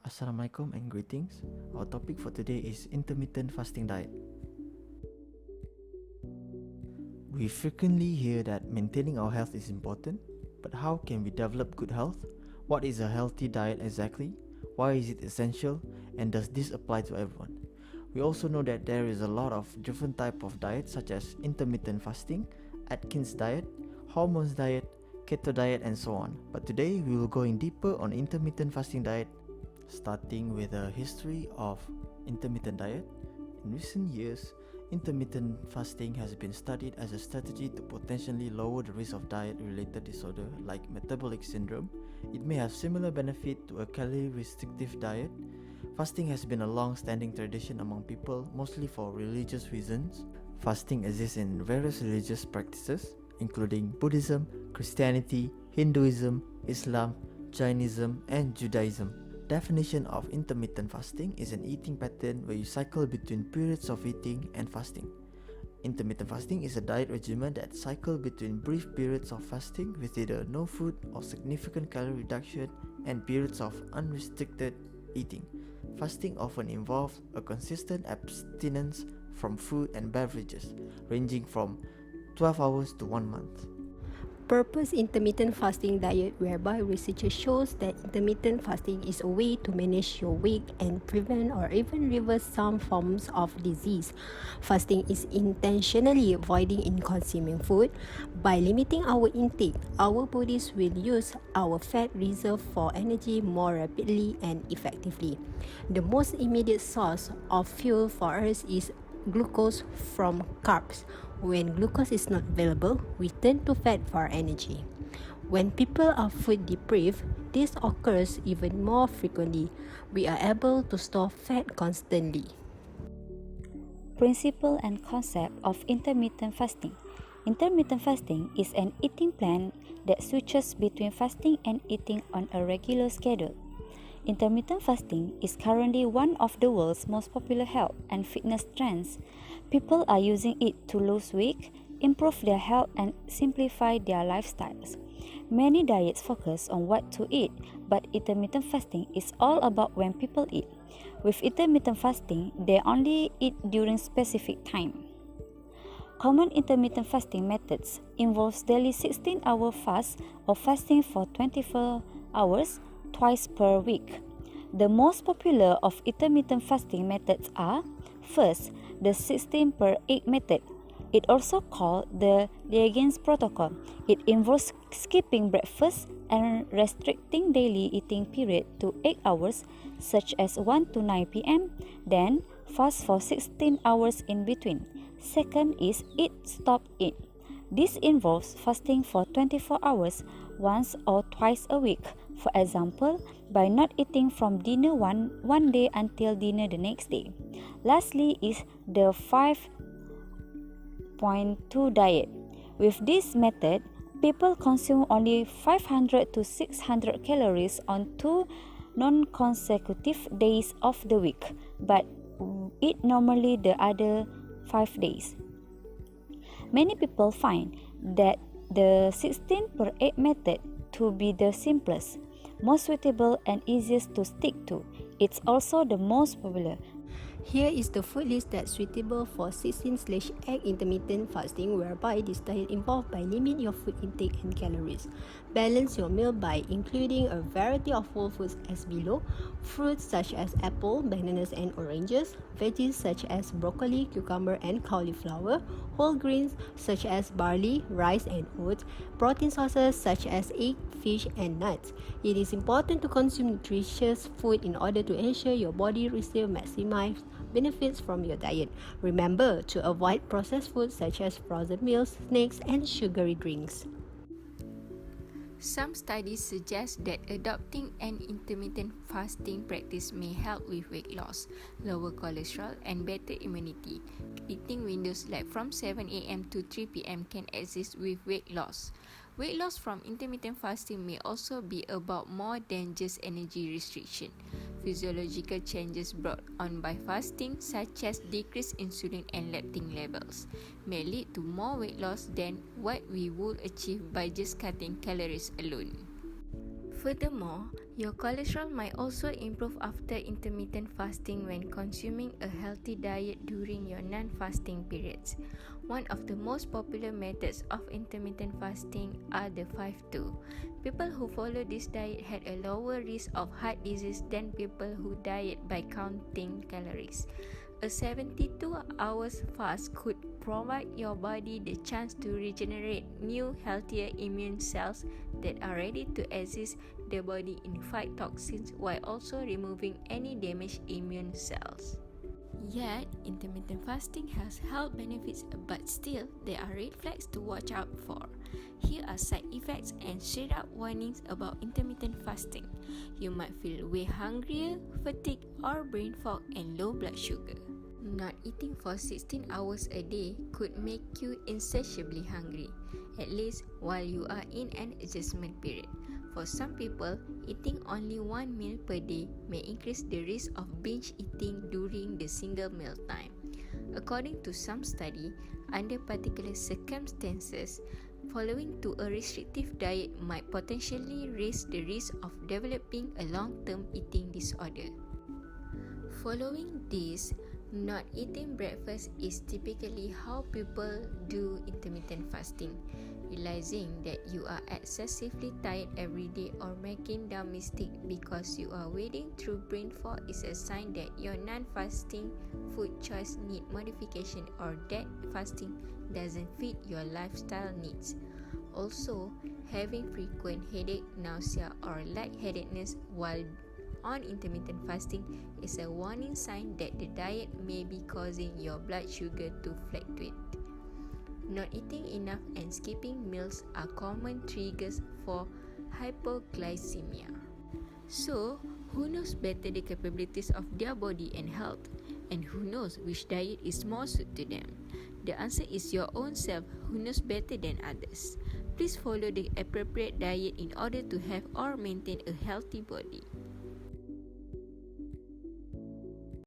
Assalamualaikum and greetings. Our topic for today is intermittent fasting diet. We frequently hear that maintaining our health is important, but how can we develop good health? What is a healthy diet exactly? Why is it essential? And does this apply to everyone? We also know that there is a lot of different types of diets such as intermittent fasting, Atkins diet, hormones diet, keto diet and so on. But today we will go in deeper on intermittent fasting diet, starting with a history of intermittent diet. In recent years, intermittent fasting has been studied as a strategy to potentially lower the risk of diet-related disorder like metabolic syndrome. It may have similar benefit to a calorie-restrictive diet. Fasting has been a long-standing tradition among people, mostly for religious reasons. Fasting exists in various religious practices, including Buddhism, Christianity, Hinduism, Islam, Jainism, and Judaism. Definition of intermittent fasting is an eating pattern where you cycle between periods of eating and fasting. Intermittent fasting is a diet regimen that cycles between brief periods of fasting with either no food or significant calorie reduction and periods of unrestricted eating. Fasting often involves a consistent abstinence from food and beverages, ranging from 12 hours to 1 month. Purpose intermittent fasting diet, whereby research shows that intermittent fasting is a way to manage your weight and prevent or even reverse some forms of disease. Fasting is intentionally avoiding in consuming food. By limiting our intake, our bodies will use our fat reserve for energy more rapidly and effectively. The most immediate source of fuel for us is glucose from carbs. When glucose is not available, we turn to fat for energy. When people are food deprived, this occurs even more frequently. We are able to store fat constantly. Principle and concept of intermittent fasting. Intermittent fasting is an eating plan that switches between fasting and eating on a regular schedule. Intermittent fasting is currently one of the world's most popular health and fitness trends. People are using it to lose weight, improve their health, and simplify their lifestyles. Many diets focus on what to eat, but intermittent fasting is all about when people eat. With intermittent fasting, they only eat during specific time. Common intermittent fasting methods involves daily 16-hour fast or fasting for 24 hours twice per week. The most popular of intermittent fasting methods are: first, the 16 per 8 method. It also called the Liagens protocol. It involves skipping breakfast and restricting daily eating period to 8 hours, such as 1 to 9 p.m., then fast for 16 hours in between. Second is eat, stop, eat. This involves fasting for 24 hours once or twice a week. For example, by not eating from dinner one day until dinner the next day. Lastly is the 5.2 diet. With this method, people consume only 500 to 600 calories on 2 non-consecutive days of the week, but eat normally the other 5 days. Many people find that the 16 per 8 method to be the simplest, most suitable and easiest to stick to. It's also the most popular. Here is the food list that's suitable for 16/8 intermittent fasting, whereby this diet involves by limit your food intake and calories. Balance your meal by including a variety of whole foods as below: fruits such as apple, bananas and oranges, veggies such as broccoli, cucumber and cauliflower, whole grains such as barley, rice and oats, protein sources such as egg, fish and nuts. It is important to consume nutritious food in order to ensure your body receives maximized benefits from your diet. Remember to avoid processed foods such as frozen meals, snacks, and sugary drinks. Some studies suggest that adopting an intermittent fasting practice may help with weight loss, lower cholesterol, and better immunity. Eating windows like from 7 a.m. to 3 p.m. can assist with weight loss. Weight loss from intermittent fasting may also be about more than just energy restriction. Physiological changes brought on by fasting, such as decreased insulin and leptin levels, may lead to more weight loss than what we would achieve by just cutting calories alone. Furthermore, Your cholesterol might also improve after intermittent fasting when consuming a healthy diet during your non-fasting periods. One of the most popular methods of intermittent fasting are the 5-2. People who follow this diet had a lower risk of heart disease than people who diet by counting calories. A 72 hours fast could provide your body the chance to regenerate new, healthier immune cells that are ready to assist the body in fight toxins while also removing any damaged immune cells. Yet, intermittent fasting has health benefits, but still, there are red flags to watch out for. Here are side effects and straight up warnings about intermittent fasting. You might feel way hungrier, fatigue, or brain fog and low blood sugar. Not eating for 16 hours a day could make you insatiably hungry, at least while you are in an adjustment period. For some people, eating only one meal per day may increase the risk of binge eating during the single meal time. According to some study, under particular circumstances, following to a restrictive diet might potentially raise the risk of developing a long-term eating disorder. Following this, not eating breakfast is typically how people do intermittent fasting. Realizing that you are excessively tired every day or making dumb mistakes because you are wading through brain fog is a sign that your non-fasting food choice need modification or that fasting doesn't fit your lifestyle needs. Also, having frequent headache, nausea, or lightheadedness while on intermittent fasting is a warning sign that the diet may be causing your blood sugar to fluctuate. Not eating enough and skipping meals are common triggers for hypoglycemia. So, who knows better the capabilities of their body and health? And who knows which diet is more suited to them? The answer is your own self who knows better than others. Please follow the appropriate diet in order to have or maintain a healthy body.